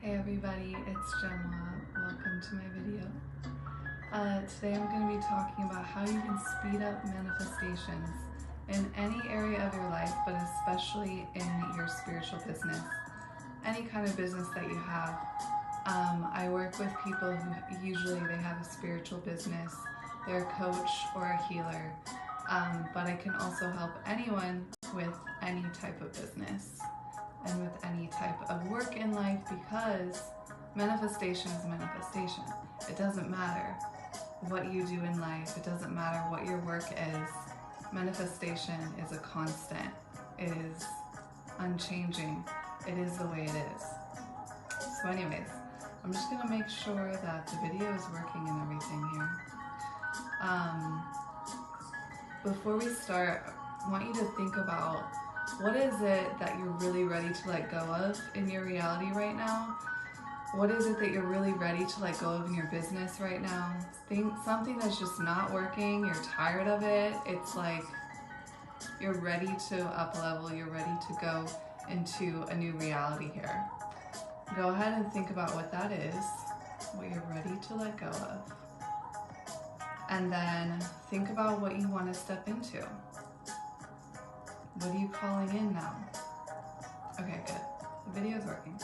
Hey everybody, it's Gemma. Welcome to my video. Today I'm going to be talking about how you can speed up manifestations in any area of your life, but especially in your spiritual business. Any kind of business that you have. I work with people who usually they have a spiritual business, they're a coach or a healer, but I can also help anyone with any type of business and with any type of work in life, because manifestation is manifestation. It doesn't matter what you do in life. It doesn't matter what your work is. Manifestation is a constant. It is unchanging. It is the way it is. So anyways, I'm just gonna make sure that the video is working and everything here. Before we start, I want you to think about what is it that you're really ready to let go of in your reality right now? What is it that you're really ready to let go of in your business right now? Think something that's just not working, you're tired of it, it's like you're ready to up level, you're ready to go into a new reality here. Go ahead and think about what that is, what you're ready to let go of. And then think about what you want to step into. What are you calling in now? Okay, good. The video is working.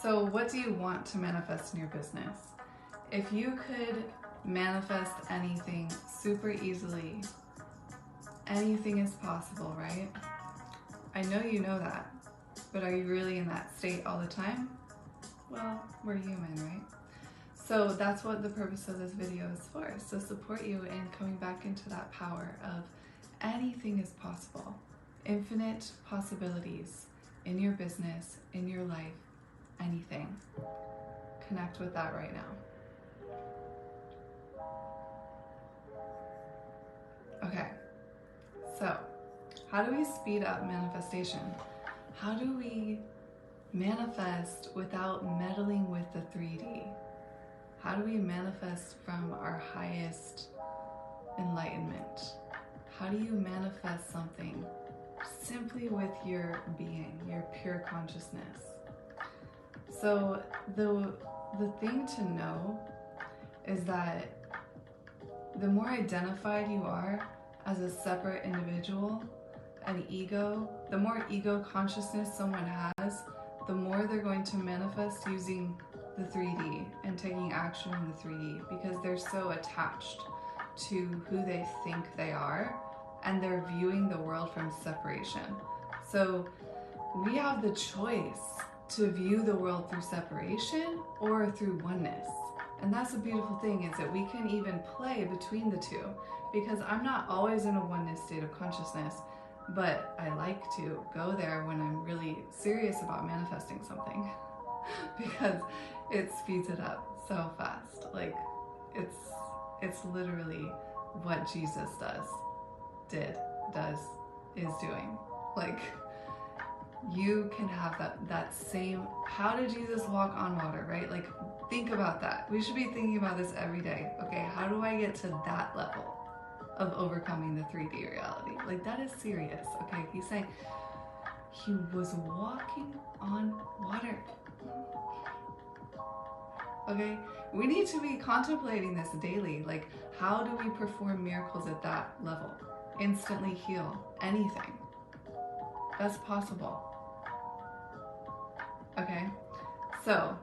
So what do you want to manifest in your business? If you could manifest anything super easily, anything is possible, right? I know you know that, but are you really in that state all the time? Well, we're human, right? So that's what the purpose of this video is for, is to support you in coming back into that power of anything is possible. Infinite possibilities in your business, in your life, anything. Connect with that right now. Okay, so how do we speed up manifestation? How do we manifest without meddling with the 3D? How do we manifest from our highest enlightenment? How do you manifest something simply with your being, your pure consciousness? So the thing to know is that the more identified you are as a separate individual, an ego, the more ego consciousness someone has, the more they're going to manifest using the 3D and taking action in the 3D, because they're so attached to who they think they are, and they're viewing the world from separation. So we have the choice to view the world through separation or through oneness. And that's the beautiful thing, is that we can even play between the two, because I'm not always in a oneness state of consciousness, but I like to go there when I'm really serious about manifesting something because it speeds it up so fast. Like it's literally what Jesus is doing. Like, you can have that same, how did Jesus walk on water, right? Like, think about that. We should be thinking about this every day. Okay, how do I get to that level of overcoming the 3D reality? Like, that is serious. Okay, he's saying he was walking on water. Okay, we need to be contemplating this daily. Like, how do we perform miracles at that level? Instantly heal anything. That's possible. Okay, so,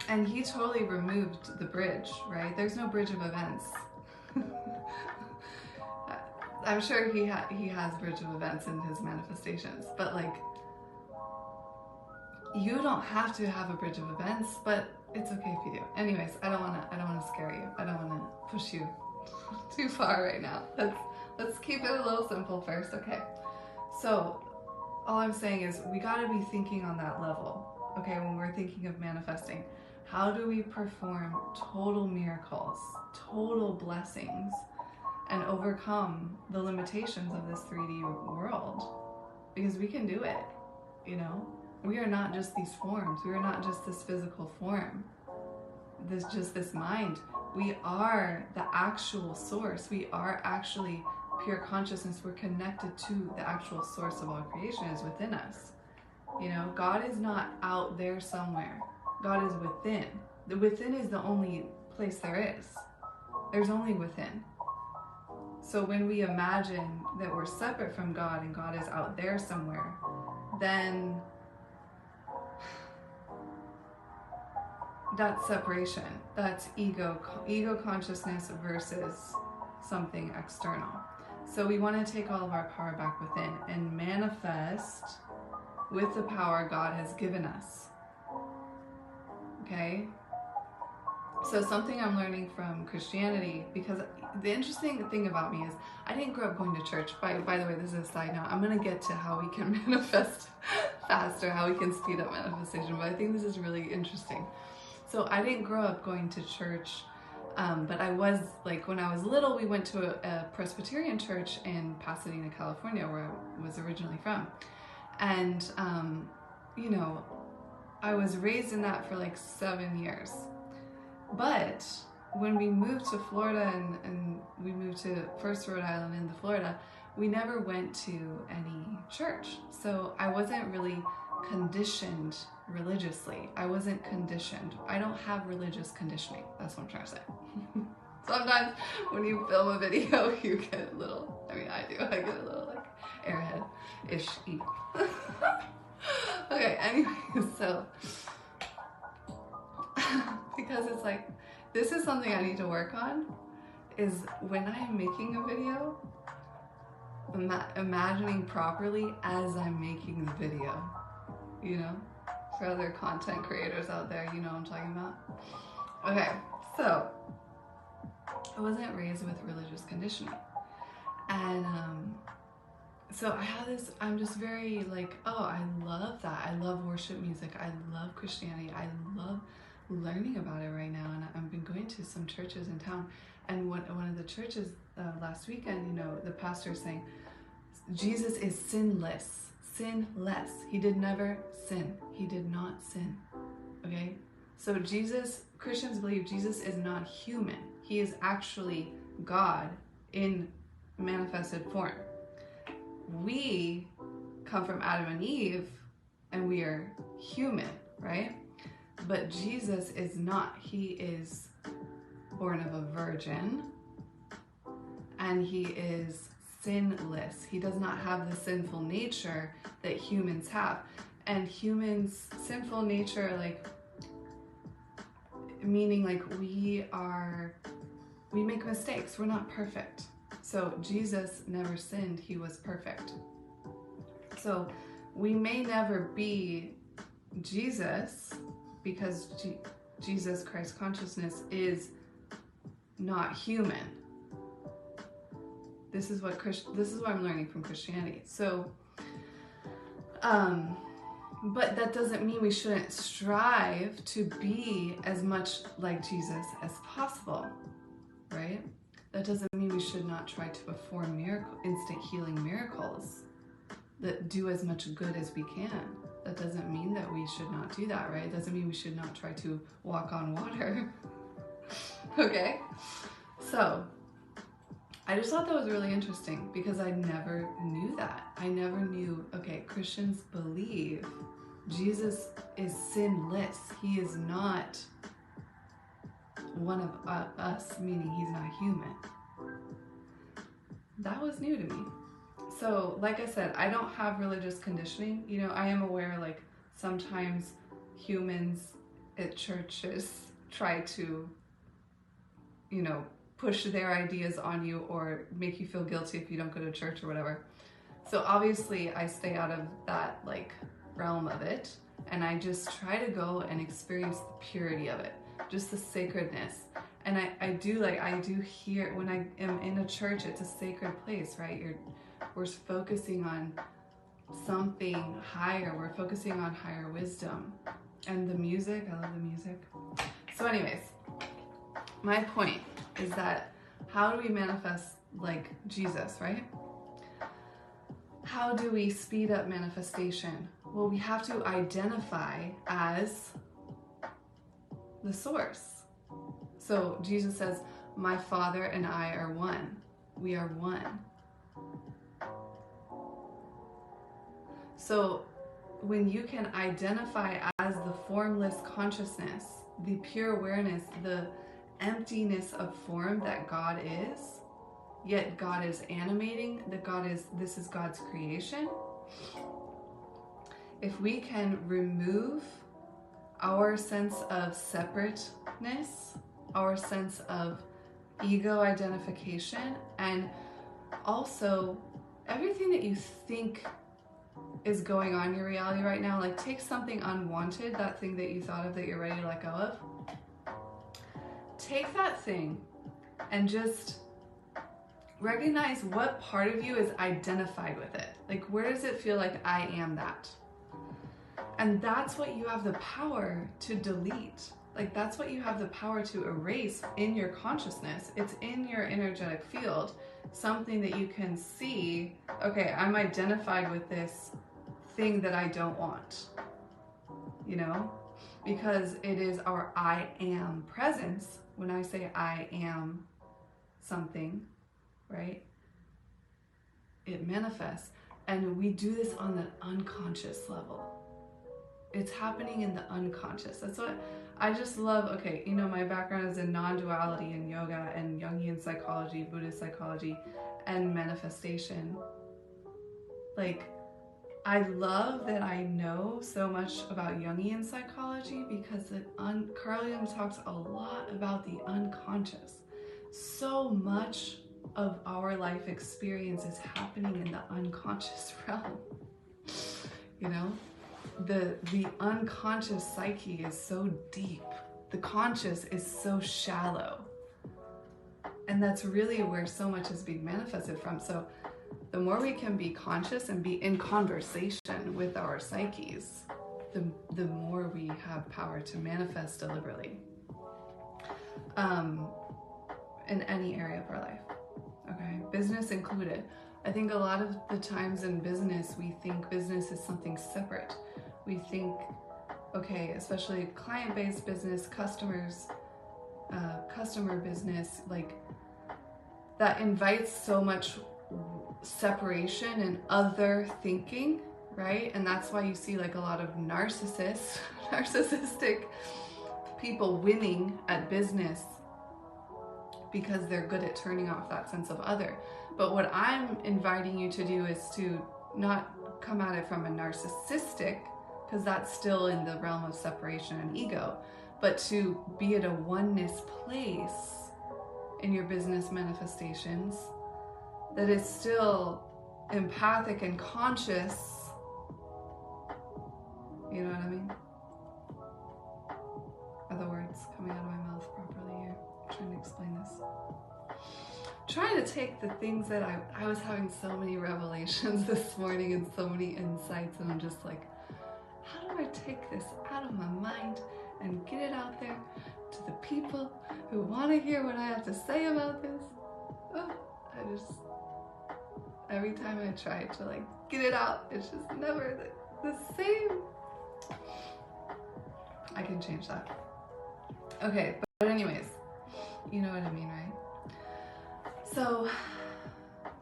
and he totally removed the bridge, right? There's no bridge of events. I'm sure he has bridge of events in his manifestations, but like, you don't have to have a bridge of events, but it's okay if you do. Anyways, I don't want to scare you. I don't want to push you too far right now. Let's keep it a little simple first, okay? So all I'm saying is we got to be thinking on that level, okay? When we're thinking of manifesting, how do we perform total miracles, total blessings, and overcome the limitations of this 3D world? Because we can do it, you know? We are not just these forms. We are not just this physical form. Just this mind. We are the actual source. We are actually pure consciousness. We're connected to the actual source of all creation is within us. God is not out there somewhere. God is within. The within is the only place there is. There's only within. So when we imagine that we're separate from God and God is out there somewhere, then that's separation. That's ego consciousness versus something external. So we want to take all of our power back within and manifest with the power God has given us. Okay? So something I'm learning from Christianity, because the interesting thing about me is I didn't grow up going to church. By the way, this is a side note. I'm going to get to how we can manifest faster, how we can speed up manifestation, but I think this is really interesting. So I didn't grow up going to church, but I was, like, when I was little, we went to a Presbyterian church in Pasadena, California, where I was originally from. And, I was raised in that for like 7 years. But when we moved to Florida and we moved to first Rhode Island into Florida, we never went to any church. So I wasn't really conditioned religiously. I wasn't conditioned. I don't have religious conditioning. That's what I'm trying to say. Sometimes when you film a video, you get a little, I do. I get a little like airhead-ish. Okay, anyway, so because it's like, this is something I need to work on, is when I am making a video, imagining properly as I'm making the video, for other content creators out there, you know what I'm talking about? Okay, so I wasn't raised with religious conditioning, and so I have this, I'm just very like, oh, I love that. I love worship music. I love Christianity. I love learning about it right now. And I've been going to some churches in town. And one of the churches last weekend, the pastor is saying, Jesus is sinless. Sinless. He did never sin. He did not sin. Okay? So Christians believe Jesus is not human. He is actually God in manifested form. We come from Adam and Eve, and we are human, right? But Jesus is not. He is born of a virgin, and he is sinless. He does not have the sinful nature that humans have. And humans' sinful nature, like, meaning like we make mistakes. We're not perfect. So Jesus never sinned. He was perfect. So we may never be Jesus, because Jesus Christ consciousness is not human. This is what I'm learning from Christianity. So, but that doesn't mean we shouldn't strive to be as much like Jesus as possible, right? That doesn't mean we should not try to perform instant healing miracles that do as much good as we can. That doesn't mean that we should not do that, right? It doesn't mean we should not try to walk on water. Okay? So, I just thought that was really interesting because I never knew that. I never knew, okay, Christians believe Jesus is sinless. He is not one of us, meaning he's not human. That was new to me. So, like I said, I don't have religious conditioning. I am aware, like, sometimes humans at churches try to, push their ideas on you or make you feel guilty if you don't go to church or whatever. So obviously I stay out of that, like, realm of it, and I just try to go and experience the purity of it, just the sacredness. And I do hear, when I am in a church, it's a sacred place, right? We're focusing on something higher. We're focusing on higher wisdom. And the music, I love the music. So anyways, my point is that how do we manifest like Jesus, right? How do we speed up manifestation? Well, we have to identify as the source. So Jesus says, my Father and I are one. We are one. So when you can identify as the formless consciousness, the pure awareness, the emptiness of form that God is, yet God is animating, that this is God's creation. If we can remove our sense of separateness, our sense of ego identification, and also everything that you think is going on in your reality right now, like take something unwanted, that thing that you thought of that you're ready to let go of. Take that thing and just recognize what part of you is identified with it. Like, where does it feel like I am that? And that's what you have the power to delete. Like, that's what you have the power to erase in your consciousness. It's in your energetic field, something that you can see, okay, I'm identified with this thing that I don't want, you know? Because it is our I am presence. When I say I am something, right? It manifests. And we do this on the unconscious level. It's happening in the unconscious. That's what I just love. Okay, you know, my background is in non-duality and yoga and Jungian psychology, Buddhist psychology, and manifestation. Like, I love that I know so much about Jungian psychology because Carl Jung talks a lot about the unconscious. So much of our life experience is happening in the unconscious realm. You know? The unconscious psyche is so deep. The conscious is so shallow. And that's really where so much is being manifested from. So the more we can be conscious and be in conversation with our psyches, the more we have power to manifest deliberately in any area of our life. Okay, business included. I think a lot of the times in business, we think business is something separate. We think, okay, especially client-based business, customer business, like that invites so much separation and other thinking, right? And that's why you see like a lot of narcissistic people winning at business, because they're good at turning off that sense of other. But what I'm inviting you to do is to not come at it from a narcissistic, because that's still in the realm of separation and ego, but to be at a oneness place in your business manifestations that is still empathic and conscious. You know what I mean? Are the words coming out of my mouth properly here? I'm trying to explain this. Trying to take the things that I was having so many revelations this morning and so many insights, and I'm just like, how do I take this out of my mind and get it out there to the people who want to hear what I have to say about this? Oh, every time I try to like get it out, it's just never the same. I can change that. Okay, but anyways, you know what I mean, right? So,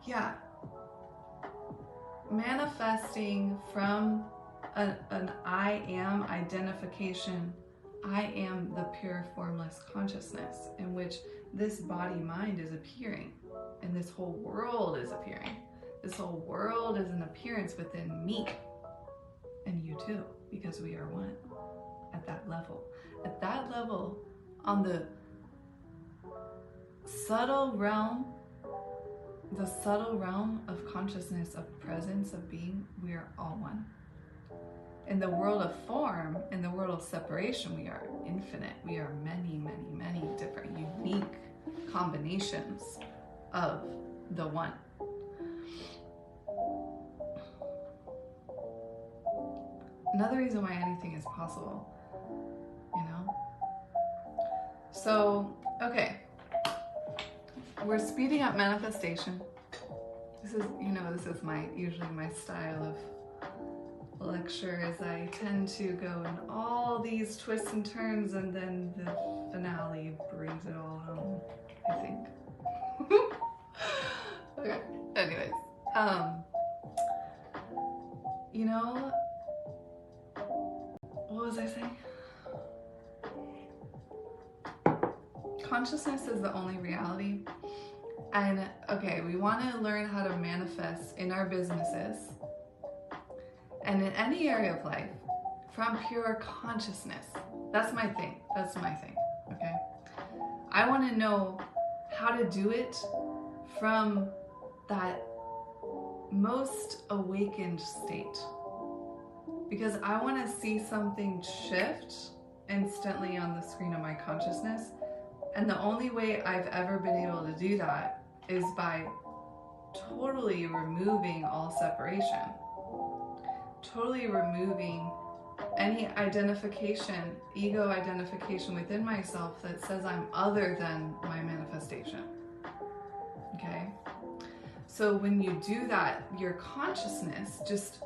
yeah, manifesting from an I am identification. I am the pure formless consciousness in which this body-mind is appearing, and this whole world is appearing. This whole world is an appearance within me and you too, because we are one at that level. At that level, on the subtle realm of consciousness, of presence, of being, we are all one. In the world of form, in the world of separation, we are infinite. We are many, many, many different unique combinations of the one. Another reason why anything is possible, you know? So, okay. We're speeding up manifestation. This is usually my style of lecture, is I tend to go in all these twists and turns, and then the finale brings it all home, I think. Okay, anyways, you know, was I saying? Consciousness is the only reality. And okay, we want to learn how to manifest in our businesses and in any area of life from pure consciousness. That's my thing. Okay? I want to know how to do it from that most awakened state. Because I want to see something shift instantly on the screen of my consciousness. And the only way I've ever been able to do that is by totally removing all separation. Totally removing any identification, ego identification within myself that says I'm other than my manifestation. Okay? So when you do that, your consciousness just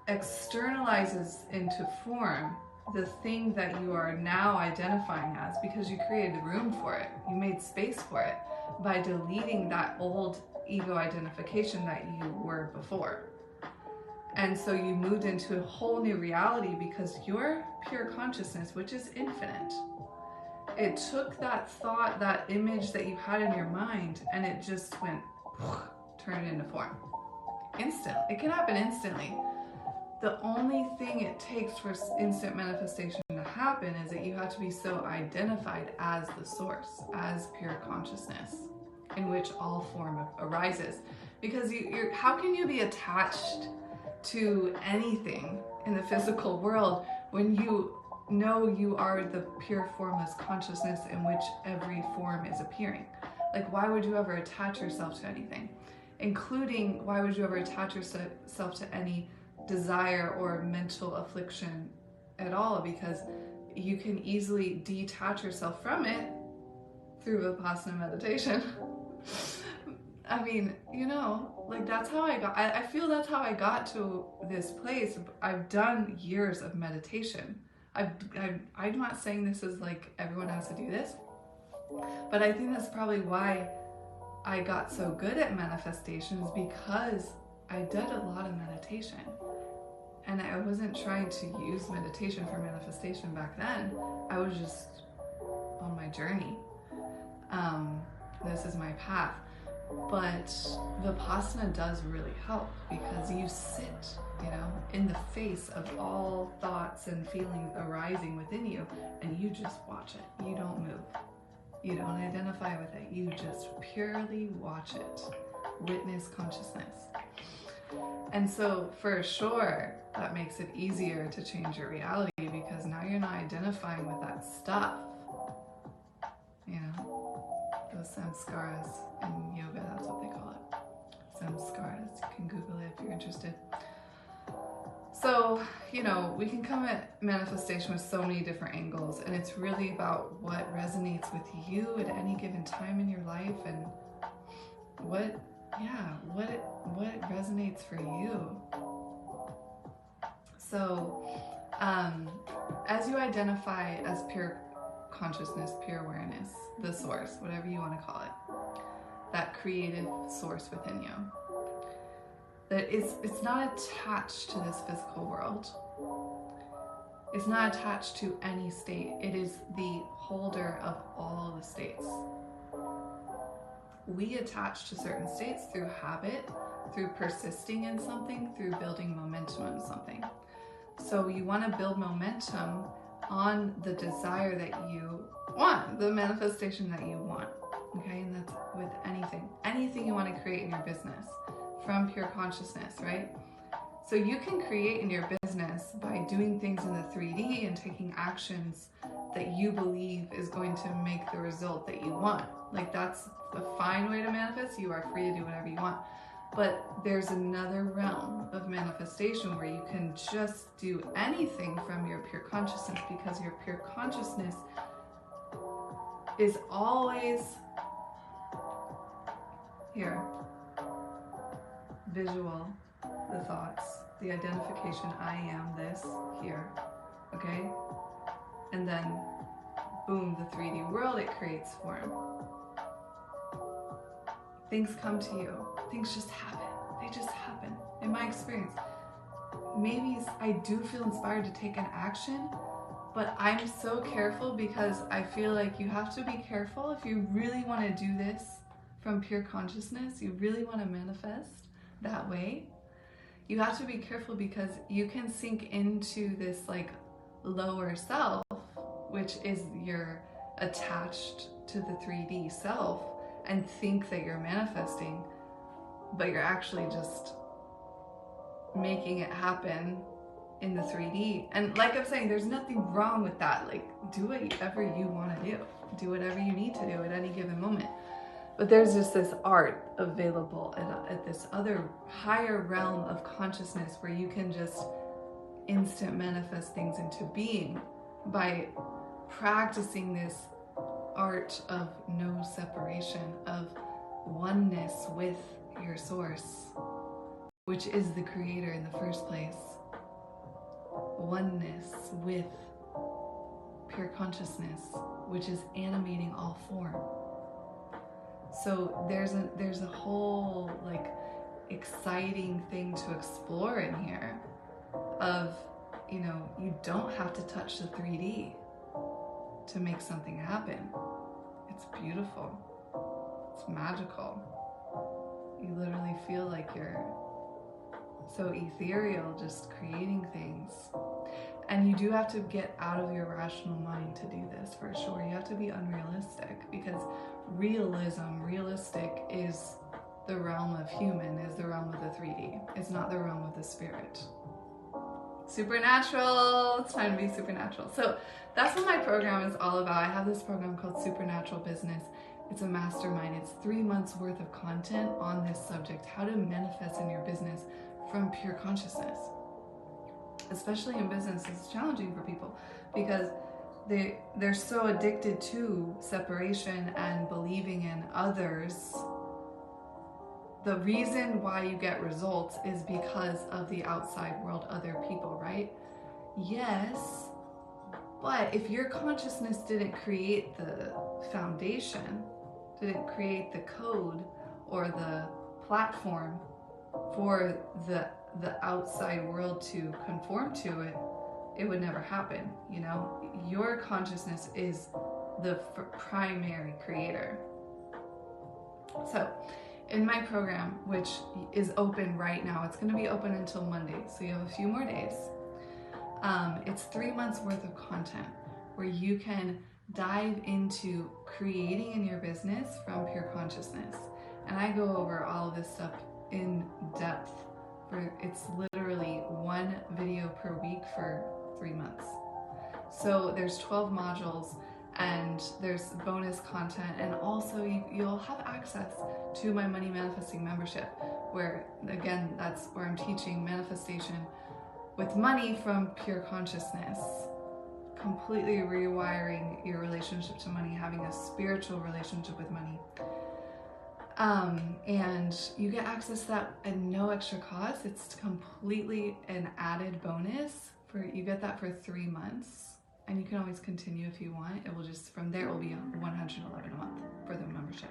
externalizes into form the thing that you are now identifying as, because you created room for it. You made space for it by deleting that old ego identification that you were before. And so you moved into a whole new reality because your pure consciousness, which is infinite, it took that thought, that image that you had in your mind, and it just went, turned into form. Instant. It can happen instantly. The only thing it takes for instant manifestation to happen is that you have to be so identified as the source, as pure consciousness, in which all form arises. Because how can you be attached to anything in the physical world when you know you are the pure formless consciousness in which every form is appearing? Like, why would you ever attach yourself to anything? Including, why would you ever attach yourself to any desire or mental affliction at all? Because you can easily detach yourself from it through Vipassana meditation. I mean, like that's how I feel that's how I got to this place. I've done years of meditation. I'm not saying this is like everyone has to do this, but I think that's probably why I got so good at manifestations, because I did a lot of meditation. And I wasn't trying to use meditation for manifestation back then. I was just on my journey. This is my path. But Vipassana does really help, because you sit, in the face of all thoughts and feelings arising within you, and you just watch it. You don't move. You don't identify with it. You just purely watch it. Witness consciousness. And so for sure, that makes it easier to change your reality, because now you're not identifying with that stuff. Those samskaras in yoga, that's what they call it. Samskaras. You can Google it if you're interested. So, we can come at manifestation with so many different angles, and it's really about what resonates with you at any given time in your life, and what resonates for you. So, as you identify as pure consciousness, pure awareness, the source, whatever you want to call it, that creative source within you, that it's not attached to this physical world. It's not attached to any state. It is the holder of all the states. We attach to certain states through habit, through persisting in something, through building momentum in something. So you want to build momentum on the desire that you want, the manifestation that you want. Okay, and that's with anything you want to create in your business from pure consciousness, right? So you can create in your business by doing things in the 3D and taking actions that you believe is going to make the result that you want. Like, that's a fine way to manifest. You are free to do whatever you want. But there's another realm of manifestation where you can just do anything from your pure consciousness, because your pure consciousness is always here. Visual, the thoughts, the identification, I am this, here, okay? And then, boom, the 3D world, it creates form. Things come to you. Things just happen. They just happen. In my experience, maybe I do feel inspired to take an action, but I'm so careful because I feel like you have to be careful if you really want to do this from pure consciousness, you really want to manifest that way. You have to be careful because you can sink into this like lower self, which is you're attached to the 3D self, and think that you're manifesting, but you're actually just making it happen in the 3D. And like I'm saying, there's nothing wrong with that. Like, do whatever you want to do whatever you need to do at any given moment. But there's just this art available at this other higher realm of consciousness where you can just instant manifest things into being by practicing this art of no separation, of oneness with your source, which is the creator in the first place. Oneness with pure consciousness, which is animating all form. So there's a whole like exciting thing to explore in here of, you know, you don't have to touch the 3D to make something happen. It's beautiful. It's magical. You literally feel like you're so ethereal, just creating things. And you do have to get out of your rational mind to do this, for sure. You have to be unrealistic, because realistic is the realm of human, is the realm of the 3D. It's not the realm of the spirit. Supernatural. It's time to be supernatural. So that's what my program is all about. I have this program called Supernatural Business. It's a mastermind. It's 3 months worth of content on this subject, how to manifest in your business from pure consciousness. Especially in business, it's challenging for people because they're so addicted to separation and believing in others. The reason why you get results is because of the outside world, other people, right? Yes, but if your consciousness didn't create the foundation, didn't create the code or the platform for the outside world to conform to it, it would never happen. You know, your consciousness is the primary creator. So in my program, which is open right now, it's going to be open until Monday, so you have a few more days. It's 3 months worth of content where you can dive into creating in your business from pure consciousness. And I go over all of this stuff in depth. It's literally 1 video per week for 3 months. So there's 12 modules and there's bonus content, and also you'll have access to my money manifesting membership, where again, that's where I'm teaching manifestation with money from pure consciousness, completely rewiring your relationship to money, having a spiritual relationship with money. And you get access to that at no extra cost. It's completely an added bonus. You get that for 3 months, and you can always continue if you want. It will just, from there, it will be $111 a month for the membership.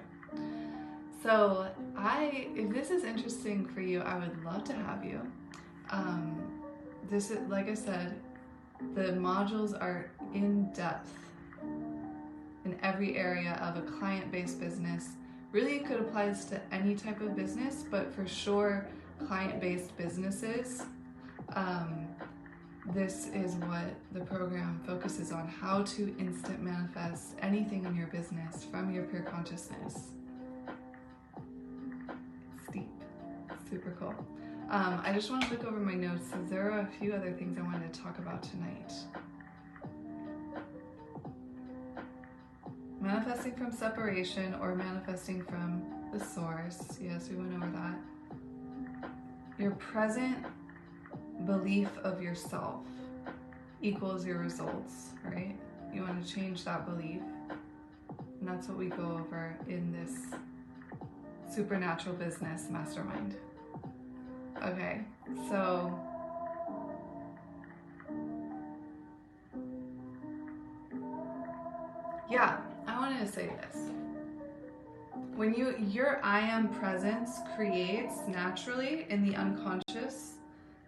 So if this is interesting for you, I would love to have you. This is, like I said, the modules are in depth in every area of a client-based business. Really, it could apply this to any type of business, but for sure, client-based businesses. This is what the program focuses on, how to instant manifest anything in your business from your pure consciousness. It's deep, super cool. I just want to look over my notes because there are a few other things I wanted to talk about tonight. Manifesting from separation or manifesting from the source. Yes, we went over that. Your present belief of yourself equals your results, right? You want to change that belief. And that's what we go over in this Supernatural Business Mastermind. Okay, so yeah, I wanted to say this. When your I am presence creates naturally in the unconscious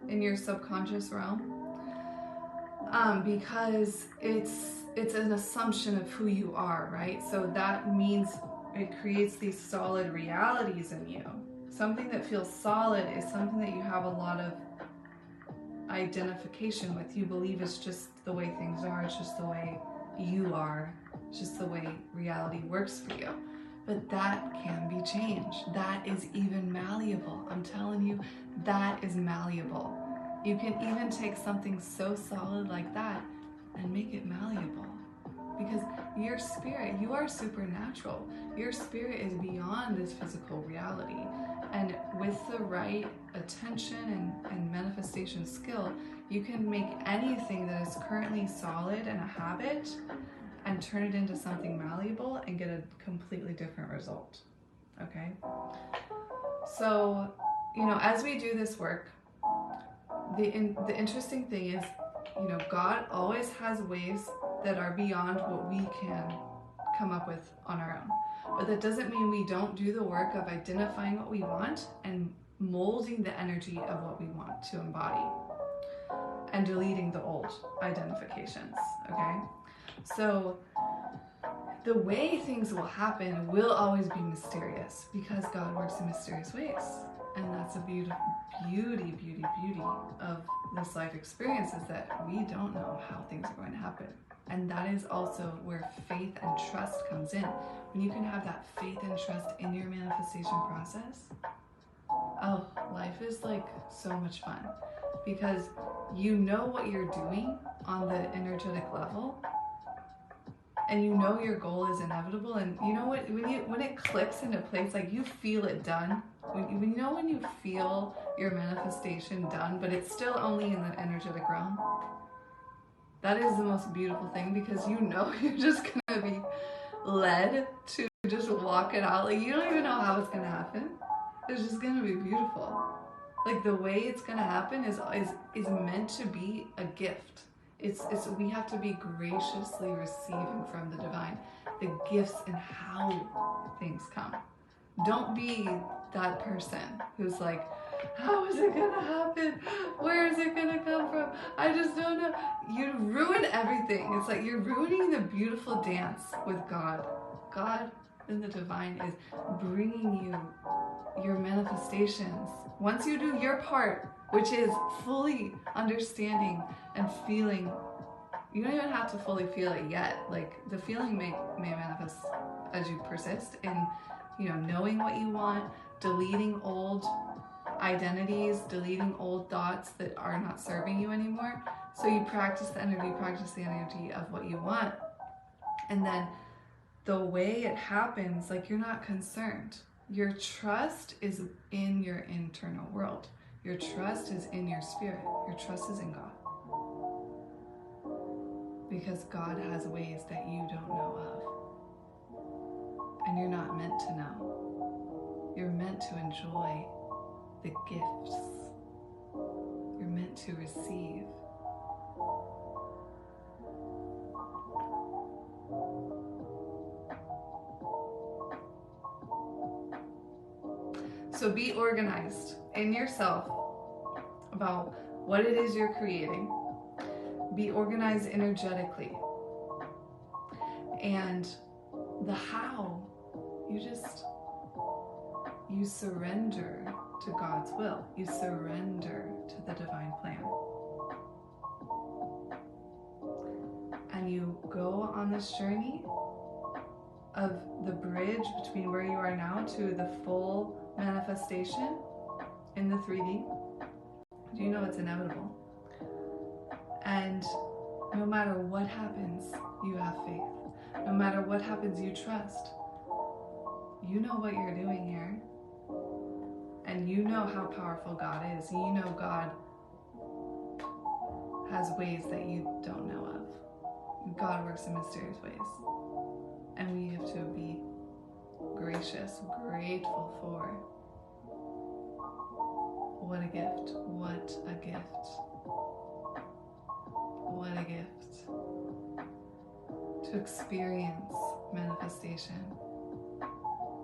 in your subconscious realm, because it's an assumption of who you are, right? So that means it creates these solid realities in you. Something that feels solid is something that you have a lot of identification with. You believe it's just the way things are, it's just the way you are, it's just the way reality works for you. But that can be changed. That is even malleable. I'm telling you, that is malleable. You can even take something so solid like that and make it malleable. Because your spirit, you are supernatural. Your spirit is beyond this physical reality. And with the right attention and manifestation skill, you can make anything that is currently solid and a habit and turn it into something malleable and get a completely different result. Okay? So, as we do this work, the interesting thing is, God always has ways that are beyond what we can come up with on our own. But that doesn't mean we don't do the work of identifying what we want and molding the energy of what we want to embody and deleting the old identifications, okay? So the way things will happen will always be mysterious because God works in mysterious ways. And that's a beauty of this life experience, is that we don't know how things are going to happen. And that is also where faith and trust comes in. When you can have that faith and trust in your manifestation process, oh, life is like so much fun because you know what you're doing on the energetic level, and you know your goal is inevitable, and you know what, when it clicks into place, like you feel it done. When you feel your manifestation done, but it's still only in the energetic realm. That is the most beautiful thing, because you're just gonna be led to just walk it out. Like you don't even know how it's gonna happen. It's just gonna be beautiful. Like the way it's gonna happen is meant to be a gift. It's we have to be graciously receiving from the divine the gifts and how things come. Don't be that person who's like, how is it gonna happen? Where is it gonna come from? I just don't know. You ruin everything. It's like you're ruining the beautiful dance with God. God and the divine is bringing you your manifestations. Once you do your part, which is fully understanding and feeling, you don't even have to fully feel it yet. Like the feeling may manifest as you persist in, knowing what you want, deleting old identities, deleting old thoughts that are not serving you anymore. So you practice the energy of what you want. And then the way it happens, like you're not concerned. Your trust is in your internal world. Your trust is in your spirit. Your trust is in God. Because God has ways that you don't know of. And you're not meant to know. You're meant to enjoy the gifts. You're meant to receive. So be organized in yourself about what it is you're creating. Be organized energetically. And the how, you surrender to God's will. You surrender to the divine plan. And you go on this journey of the bridge between where you are now to the full manifestation in the 3D. You know it's inevitable. And no matter what happens, you have faith. No matter what happens, you trust. You know what you're doing here. And you know how powerful God is. You know God has ways that you don't know of. God works in mysterious ways. And we have to be gracious, grateful for. What a gift. What a gift. What a gift. To experience manifestation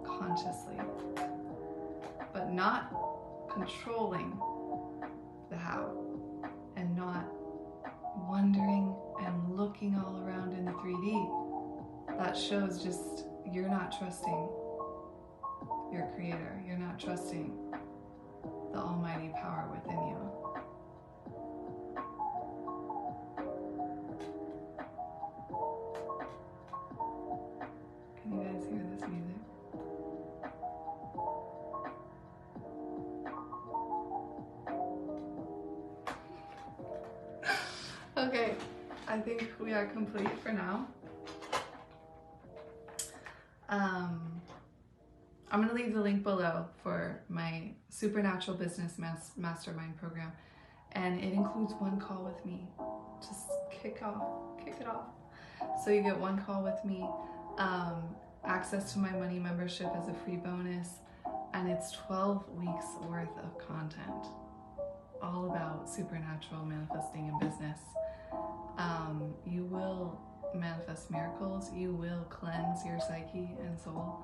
consciously, but not controlling the how. walking all around in the 3D, that shows just you're not trusting your creator. You're not trusting the almighty power within you. Can you guys hear this music? Okay, I think we are complete for now. I'm going to leave the link below for my Supernatural Business Mastermind program, and it includes one call with me. Just kick it off. So you get one call with me, access to my money membership as a free bonus, and it's 12 weeks worth of content, all about supernatural manifesting in business. You will manifest miracles. You will cleanse your psyche and soul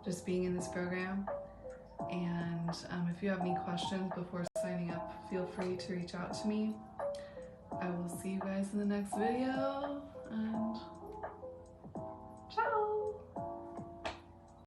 just being in this program. And if you have any questions before signing up, feel free to reach out to me. I will see you guys in the next video, and